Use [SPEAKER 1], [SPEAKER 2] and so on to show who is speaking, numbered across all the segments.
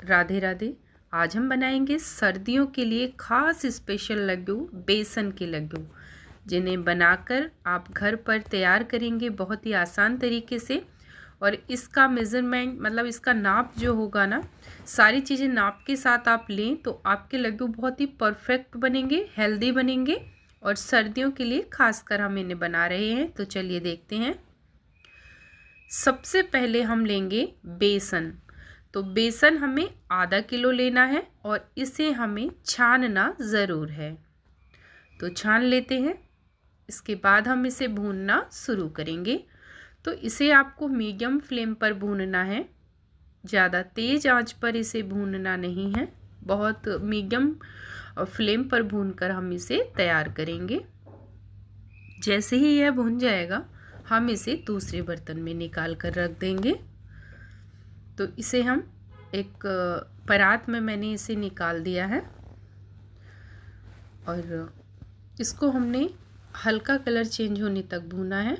[SPEAKER 1] राधे राधे। आज हम बनाएंगे सर्दियों के लिए खास स्पेशल लड्डू, बेसन के लड्डू, जिन्हें बनाकर आप घर पर तैयार करेंगे बहुत ही आसान तरीके से। और इसका मेज़रमेंट मतलब इसका नाप जो होगा ना, सारी चीज़ें नाप के साथ आप लें तो आपके लड्डू बहुत ही परफेक्ट बनेंगे, हेल्दी बनेंगे। और सर्दियों के लिए खासकर हम इन्हें बना रहे हैं, तो चलिए देखते हैं। सबसे पहले हम लेंगे बेसन। तो बेसन हमें आधा किलो लेना है और इसे हमें छानना ज़रूर है। तो छान लेते हैं। इसके बाद हम इसे भूनना शुरू करेंगे। तो इसे आपको मीडियम फ्लेम पर भूनना है, ज़्यादा तेज़ आंच पर इसे भूनना नहीं है। बहुत मीडियम फ्लेम पर भूनकर हम इसे तैयार करेंगे। जैसे ही यह भून जाएगा हम इसे दूसरे बर्तन में निकाल कर रख देंगे। तो इसे हम एक परात में मैंने इसे निकाल दिया है और इसको हमने हल्का कलर चेंज होने तक भूना है।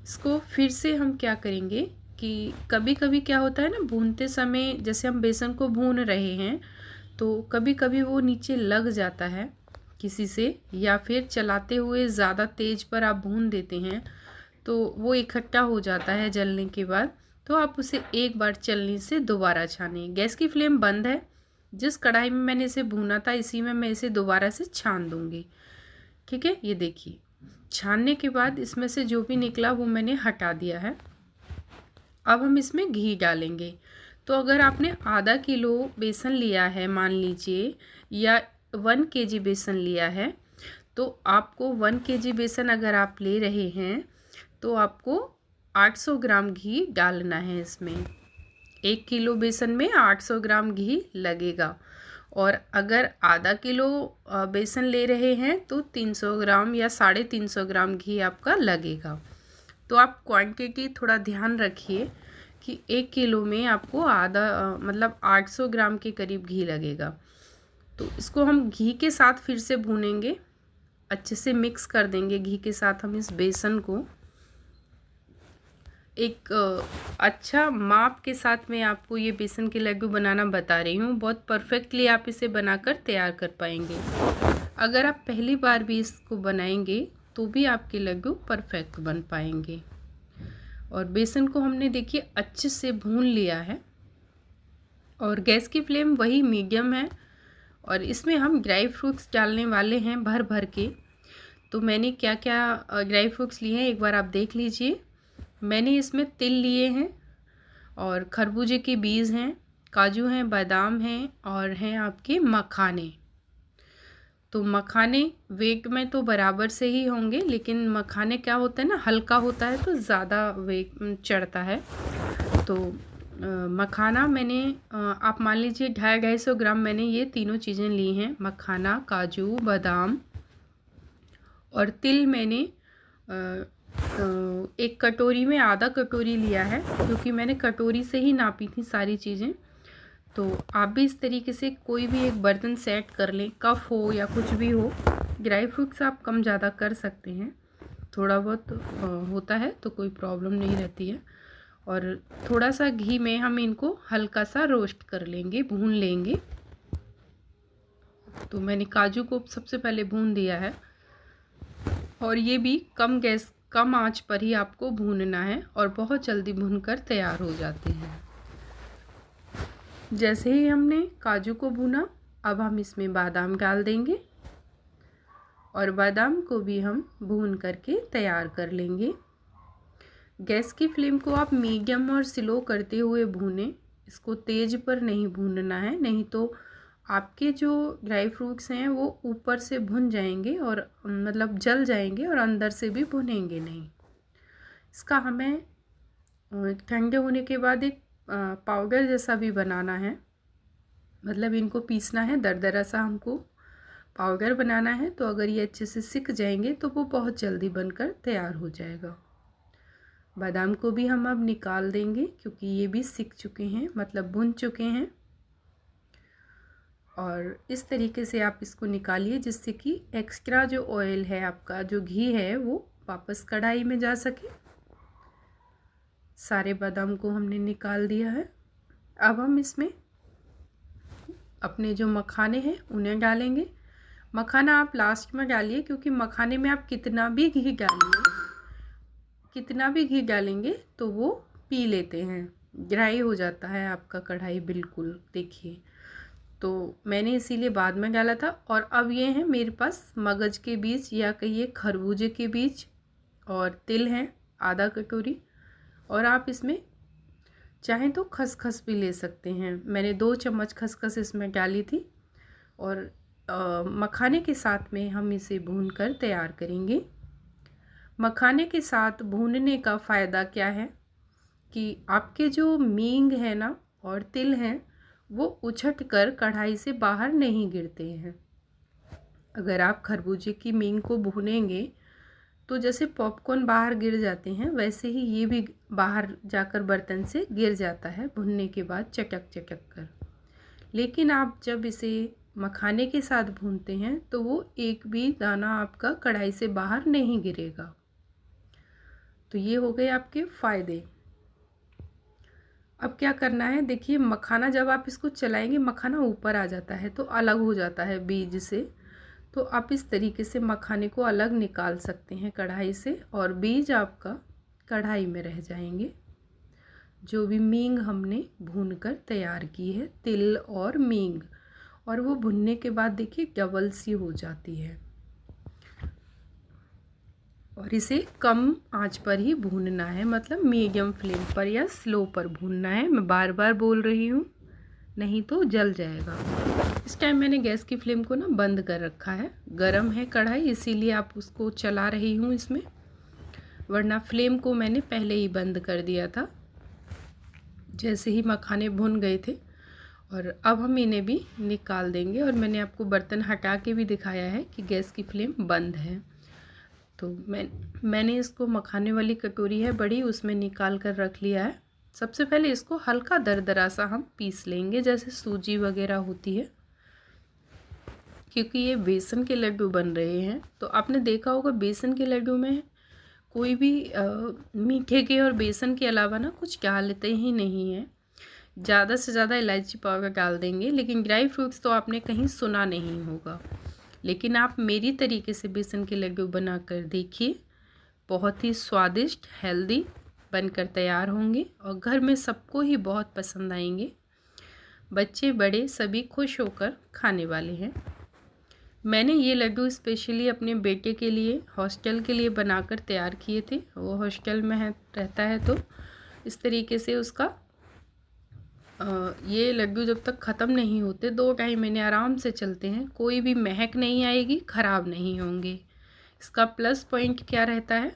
[SPEAKER 1] इसको फिर से हम क्या करेंगे कि कभी कभी क्या होता है ना, भूनते समय जैसे हम बेसन को भून रहे हैं तो कभी कभी वो नीचे लग जाता है किसी से, या फिर चलाते हुए ज़्यादा तेज़ पर आप भून देते हैं तो वो इकट्ठा हो जाता है जलने के बाद। तो आप उसे एक बार चलने से दोबारा छानें। गैस की फ्लेम बंद है। जिस कढ़ाई में मैंने इसे भूना था इसी में मैं इसे दोबारा से छान दूंगी। ठीक है, ये देखिए छानने के बाद इसमें से जो भी निकला वो मैंने हटा दिया है। अब हम इसमें घी डालेंगे। तो अगर आपने आधा किलो बेसन लिया है मान लीजिए, या 1 केजी बेसन लिया है, तो आपको 1 केजी बेसन अगर आप ले रहे हैं तो आपको 800 ग्राम घी डालना है इसमें। 1 किलो बेसन में 800 ग्राम घी लगेगा। और अगर आधा किलो बेसन ले रहे हैं तो 300 ग्राम या 350 ग्राम घी आपका लगेगा। तो आप क्वांटिटी थोड़ा ध्यान रखिए कि 1 किलो में आपको आधा मतलब 800 ग्राम के करीब घी लगेगा। तो इसको हम घी के साथ फिर से भूनेंगे, अच्छे से मिक्स कर देंगे घी के साथ हम इस बेसन को। एक अच्छा माप के साथ मैं आपको ये बेसन के लड्डू बनाना बता रही हूँ। बहुत परफेक्टली आप इसे बनाकर तैयार कर पाएंगे। अगर आप पहली बार भी इसको बनाएंगे तो भी आपके लड्डू परफेक्ट बन पाएंगे। और बेसन को हमने देखिए अच्छे से भून लिया है और गैस की फ्लेम वही मीडियम है। और इसमें हम ड्राई फ्रूट्स डालने वाले हैं भर भर के। तो मैंने क्या क्या ड्राई फ्रूट्स लिए हैं एक बार आप देख लीजिए। मैंने इसमें तिल लिए हैं और खरबूजे के बीज हैं, काजू हैं, बादाम हैं और हैं आपके मखाने। तो मखाने वेट में तो बराबर से ही होंगे, लेकिन मखाने क्या होता है ना, हल्का होता है तो ज़्यादा वेट चढ़ता है। तो मखाना मैंने आप मान लीजिए 250-250 ग्राम मैंने ये तीनों चीज़ें ली हैं। मखाना, काजू, बादाम और तिल मैंने एक कटोरी में आधा कटोरी लिया है, क्योंकि मैंने कटोरी से ही नापी थी सारी चीज़ें। तो आप भी इस तरीके से कोई भी एक बर्तन सेट कर लें, कप हो या कुछ भी हो। ड्राई फ्रूट्स आप कम ज़्यादा कर सकते हैं, थोड़ा बहुत होता है तो कोई प्रॉब्लम नहीं रहती है। और थोड़ा सा घी में हम इनको हल्का सा रोस्ट कर लेंगे, भून लेंगे। तो मैंने काजू को सबसे पहले भून दिया है और ये भी कम आंच पर ही आपको भूनना है और बहुत जल्दी भूनकर तैयार हो जाते हैं। जैसे ही हमने काजू को भूना, अब हम इसमें बादाम डाल देंगे और बादाम को भी हम भून करके तैयार कर लेंगे। गैस की फ्लेम को आप मीडियम और स्लो करते हुए भूनें, इसको तेज़ पर नहीं भूनना है, नहीं तो आपके जो ड्राई फ्रूट्स हैं वो ऊपर से भुन जाएंगे और मतलब जल जाएंगे और अंदर से भी भुनेंगे नहीं। इसका हमें ठंडे होने के बाद एक पाउडर जैसा भी बनाना है, मतलब इनको पीसना है, दरदरा सा हमको पाउडर बनाना है। तो अगर ये अच्छे से सिक जाएंगे तो वो बहुत जल्दी बनकर तैयार हो जाएगा। बादाम को भी हम अब निकाल देंगे क्योंकि ये भी सिक चुके हैं, मतलब भुन चुके हैं। और इस तरीके से आप इसको निकालिए जिससे कि एक्स्ट्रा जो ऑयल है आपका, जो घी है, वो वापस कढ़ाई में जा सके। सारे बादाम को हमने निकाल दिया है। अब हम इसमें अपने जो मखाने हैं उन्हें डालेंगे। मखाना आप लास्ट में डालिए, क्योंकि मखाने में आप कितना भी घी डालेंगे तो वो पी लेते हैं, ड्राई हो जाता है आपका कढ़ाई बिल्कुल। देखिए, तो मैंने इसीलिए बाद में डाला था। और अब ये हैं मेरे पास मगज के बीज या कहिए खरबूजे के बीज, और तिल हैं आधा कटोरी। और आप इसमें चाहें तो खसखस भी ले सकते हैं। मैंने 2 चम्मच खसखस इसमें डाली थी। और मखाने के साथ में हम इसे भूनकर तैयार करेंगे। मखाने के साथ भूनने का फ़ायदा क्या है कि आपके जो मींग है ना और तिल हैं वो उछट कर कढ़ाई से बाहर नहीं गिरते हैं। अगर आप खरबूजे की मींग को भूनेंगे तो जैसे पॉपकॉर्न बाहर गिर जाते हैं, वैसे ही ये भी बाहर जाकर बर्तन से गिर जाता है भुनने के बाद चटक चटक कर। लेकिन आप जब इसे मखाने के साथ भूनते हैं तो वो एक भी दाना आपका कढ़ाई से बाहर नहीं गिरेगा। तो ये हो गए आपके फ़ायदे। अब क्या करना है, देखिए मखाना जब आप इसको चलाएंगे मखाना ऊपर आ जाता है तो अलग हो जाता है बीज से। तो आप इस तरीके से मखाने को अलग निकाल सकते हैं कढ़ाई से, और बीज आपका कढ़ाई में रह जाएंगे। जो भी मींग हमने भूनकर तैयार की है, तिल और मींग, और वो भुनने के बाद देखिए डबल सी हो जाती है। और इसे कम आंच पर ही भूनना है, मतलब मीडियम फ्लेम पर या स्लो पर भूनना है। मैं बार बार बोल रही हूँ, नहीं तो जल जाएगा। इस टाइम मैंने गैस की फ्लेम को ना बंद कर रखा है। गरम है कढ़ाई, इसीलिए आप उसको चला रही हूँ इसमें, वरना फ्लेम को मैंने पहले ही बंद कर दिया था जैसे ही मखाने भुन गए थे। और अब हम इन्हें भी निकाल देंगे। और मैंने आपको बर्तन हटा के भी दिखाया है कि गैस की फ्लेम बंद है। तो मैंने इसको मखाने वाली कटोरी है बड़ी, उसमें निकाल कर रख लिया है। सबसे पहले इसको हल्का दरदरा सा हम पीस लेंगे, जैसे सूजी वगैरह होती है, क्योंकि ये बेसन के लड्डू बन रहे हैं। तो आपने देखा होगा बेसन के लड्डू में कोई भी मीठे के और बेसन के अलावा ना कुछ डालते ही नहीं है। ज़्यादा से ज़्यादा इलायची पाउडर डाल देंगे, लेकिन ड्राई फ्रूट्स तो आपने कहीं सुना नहीं होगा। लेकिन आप मेरी तरीके से बेसन के लड्डू बना कर देखिए, बहुत ही स्वादिष्ट हेल्दी बनकर तैयार होंगे और घर में सबको ही बहुत पसंद आएंगे। बच्चे बड़े सभी खुश होकर खाने वाले हैं। मैंने ये लड्डू स्पेशली अपने बेटे के लिए हॉस्टल के लिए बनाकर तैयार किए थे। वो हॉस्टल में रहता है, तो इस तरीके से उसका ये लड्डू जब तक ख़त्म नहीं होते 2-2.5 महीने आराम से चलते हैं। कोई भी महक नहीं आएगी, ख़राब नहीं होंगे। इसका प्लस पॉइंट क्या रहता है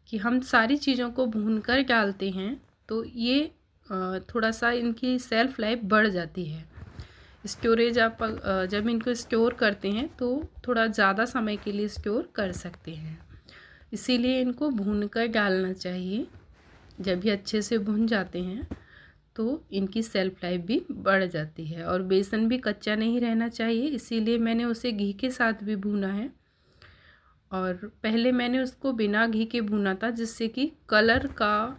[SPEAKER 1] कि हम सारी चीज़ों को भूनकर डालते हैं, तो ये थोड़ा सा इनकी सेल्फ लाइफ बढ़ जाती है। स्टोरेज आप जब इनको स्टोर करते हैं तो थोड़ा ज़्यादा समय के लिए स्टोर कर सकते हैं। इसीलिए इनको भूनकर डालना चाहिए। जब ये अच्छे से भुन जाते हैं तो इनकी सेल्फ लाइफ भी बढ़ जाती है। और बेसन भी कच्चा नहीं रहना चाहिए, इसीलिए मैंने उसे घी के साथ भी भूना है। और पहले मैंने उसको बिना घी के भूना था, जिससे कि कलर का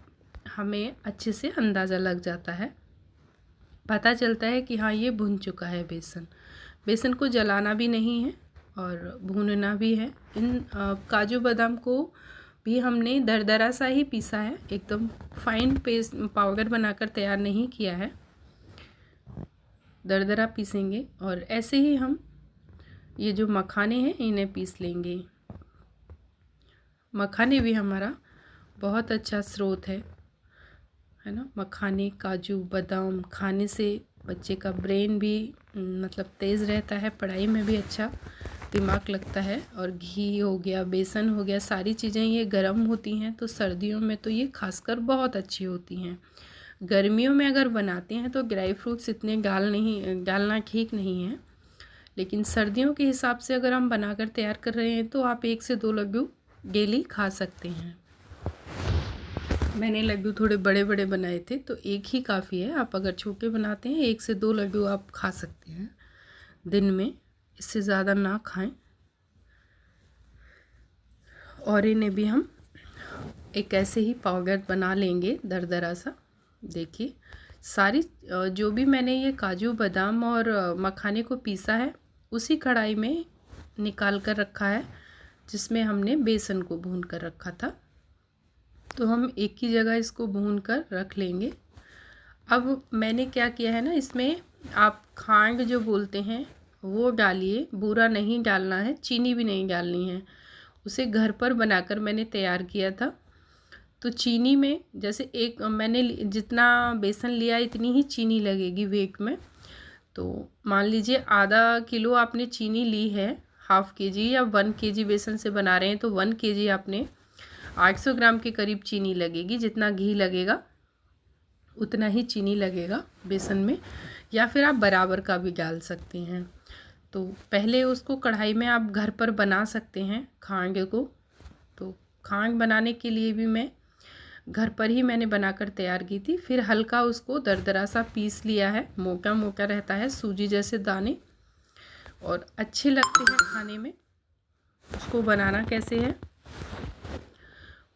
[SPEAKER 1] हमें अच्छे से अंदाज़ा लग जाता है, पता चलता है कि हाँ ये भुन चुका है बेसन। बेसन को जलाना भी नहीं है और भूनना भी है। इन काजू बादाम को भी हमने दरदरा सा ही पीसा है, एकदम फाइन पेस्ट पाउडर बनाकर तैयार नहीं किया है। दरदरा पीसेंगे और ऐसे ही हम ये जो मखाने हैं इन्हें पीस लेंगे। मखाने भी हमारा बहुत अच्छा स्रोत है ना। मखाने काजू बादाम खाने से बच्चे का ब्रेन भी मतलब तेज़ रहता है, पढ़ाई में भी अच्छा दिमाग लगता है। और घी हो गया, बेसन हो गया, सारी चीज़ें ये गर्म होती हैं, तो सर्दियों में तो ये खासकर बहुत अच्छी होती हैं। गर्मियों में अगर बनाते हैं तो ड्राई फ्रूट्स इतने डालना ठीक नहीं है, लेकिन सर्दियों के हिसाब से अगर हम बनाकर तैयार कर रहे हैं तो आप 1 से 2 लड्डू डेली खा सकते हैं। मैंने लड्डू थोड़े बड़े बड़े बनाए थे, तो एक ही काफ़ी है। आप अगर छोटे बनाते हैं 1 से 2 लड्डू आप खा सकते हैं दिन में, इससे ज़्यादा ना खाएं। और इन्हें भी हम एक ऐसे ही पाउडर बना लेंगे दरदरा सा। देखिए सारी जो भी मैंने ये काजू बादाम और मखाने को पीसा है उसी कढ़ाई में निकाल कर रखा है जिसमें हमने बेसन को भून कर रखा था। तो हम एक ही जगह इसको भून कर रख लेंगे। अब मैंने क्या किया है ना, इसमें आप खांड जो बोलते हैं वो डालिए, बूरा नहीं डालना है, चीनी भी नहीं डालनी है। उसे घर पर बनाकर मैंने तैयार किया था। तो चीनी में जैसे एक मैंने जितना बेसन लिया इतनी ही चीनी लगेगी वेट में। तो मान लीजिए आधा किलो आपने चीनी ली है, हाफ़ केजी या 1 केजी बेसन से बना रहे हैं तो 1 केजी आपने 800 ग्राम के करीब चीनी लगेगी। जितना घी लगेगा उतना ही चीनी लगेगा बेसन में, या फिर आप बराबर का भी डाल सकते हैं। तो पहले उसको कढ़ाई में आप घर पर बना सकते हैं खांड को। तो खांड बनाने के लिए भी मैं घर पर ही मैंने बनाकर तैयार की थी। फिर हल्का उसको दरदरा सा पीस लिया है, मोटा मोटा रहता है, सूजी जैसे दाने, और अच्छे लगते हैं खाने में। उसको बनाना कैसे है,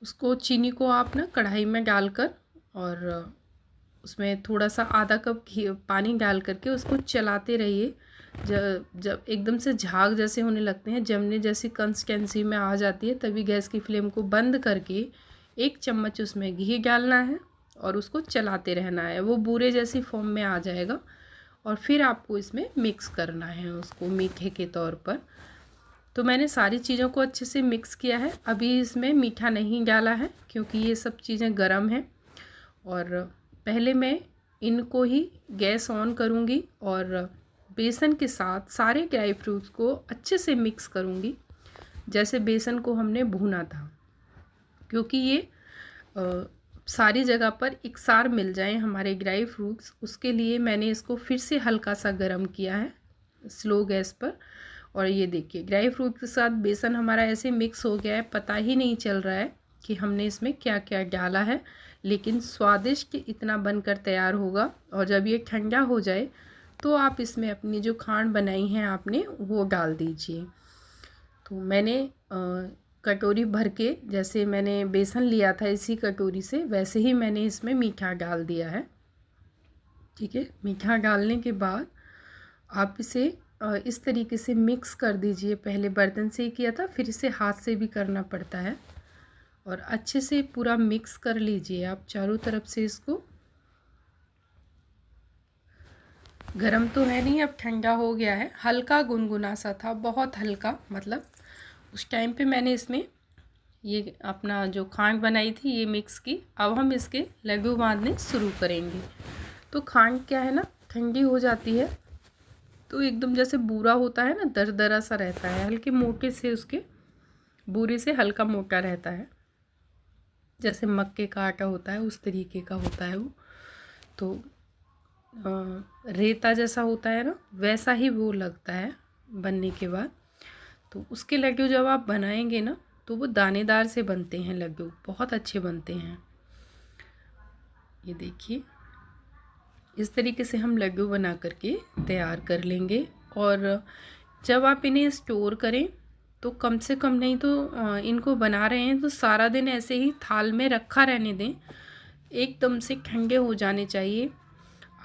[SPEAKER 1] उसको चीनी को आप ना कढ़ाई में डालकर और उसमें थोड़ा सा आधा कप घी पानी डाल करके उसको चलाते रहिए। जब एकदम से झाग जैसे होने लगते हैं, जमने जैसी कंसिस्टेंसी में आ जाती है, तभी गैस की फ्लेम को बंद करके 1 चम्मच उसमें घी डालना है और उसको चलाते रहना है। वो बूरे जैसी फॉर्म में आ जाएगा और फिर आपको इसमें मिक्स करना है उसको मीठे के तौर पर। तो मैंने सारी चीज़ों को अच्छे से मिक्स किया है। अभी इसमें मीठा नहीं डाला है क्योंकि ये सब चीज़ें गर्म हैं। और पहले मैं इनको ही गैस ऑन करूँगी और बेसन के साथ सारे ड्राई फ्रूट्स को अच्छे से मिक्स करूँगी जैसे बेसन को हमने भूना था, क्योंकि ये सारी जगह पर एकसार मिल जाए हमारे ड्राई फ्रूट्स। उसके लिए मैंने इसको फिर से हल्का सा गर्म किया है स्लो गैस पर। और ये देखिए ड्राई फ्रूट के साथ बेसन हमारा ऐसे मिक्स हो गया है, पता ही नहीं चल रहा है कि हमने इसमें क्या क्या डाला है, लेकिन स्वादिष्ट इतना बनकर तैयार होगा। और जब ये ठंडा हो जाए तो आप इसमें अपनी जो खांड बनाई है आपने वो डाल दीजिए। तो मैंने कटोरी भर के, जैसे मैंने बेसन लिया था इसी कटोरी से, वैसे ही मैंने इसमें मीठा डाल दिया है। ठीक है, मीठा डालने के बाद आप इसे इस तरीके से मिक्स कर दीजिए। पहले बर्तन से ही किया था, फिर इसे हाथ से भी करना पड़ता है। और अच्छे से पूरा मिक्स कर लीजिए आप चारों तरफ से। इसको गरम तो है नहीं, अब ठंडा हो गया है, हल्का गुनगुना सा था, बहुत हल्का। मतलब उस टाइम पे मैंने इसमें ये अपना जो खांड बनाई थी ये मिक्स की। अब हम इसके लड्डू बांधने शुरू करेंगे। तो खांड क्या है ना, ठंडी हो जाती है तो एकदम जैसे बूरा होता है ना, दरदरा सा रहता है, हल्के मोटे से, उसके बूरे से हल्का मोटा रहता है, जैसे मक्के का आटा होता है उस तरीके का होता है वो। तो रेता जैसा होता है ना, वैसा ही वो लगता है बनने के बाद। तो उसके लड्डू जब आप बनाएंगे ना तो वो दानेदार से बनते हैं लड्डू, बहुत अच्छे बनते हैं। ये देखिए इस तरीके से हम लड्डू बना करके तैयार कर लेंगे। और जब आप इन्हें स्टोर करें तो कम से कम, नहीं तो इनको बना रहे हैं तो सारा दिन ऐसे ही थाल में रखा रहने दें, एकदम से ठंडे हो जाने चाहिए।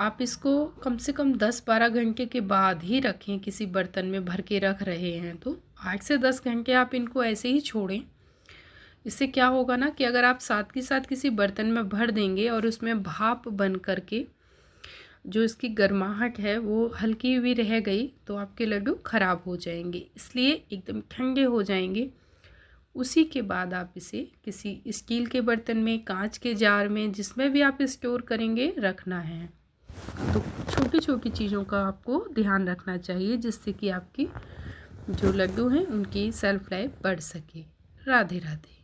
[SPEAKER 1] आप इसको कम से कम 10-12 घंटे के बाद ही रखें, किसी बर्तन में भर के रख रहे हैं तो 8 से 10 घंटे आप इनको ऐसे ही छोड़ें। इससे क्या होगा ना कि अगर आप साथ के साथ किसी बर्तन में भर देंगे और उसमें भाप बन करके जो इसकी गर्माहट है वो हल्की भी रह गई तो आपके लड्डू ख़राब हो जाएंगे। इसलिए एकदम ठंडे हो जाएंगे, उसी के बाद आप इसे किसी स्टील के बर्तन में, कांच के जार में, जिसमें भी आप स्टोर करेंगे, रखना है। तो छोटी छोटी चीज़ों का आपको ध्यान रखना चाहिए जिससे कि आपकी जो लड्डू हैं उनकी सेल्फ लाइफ बढ़ सके। राधे राधे।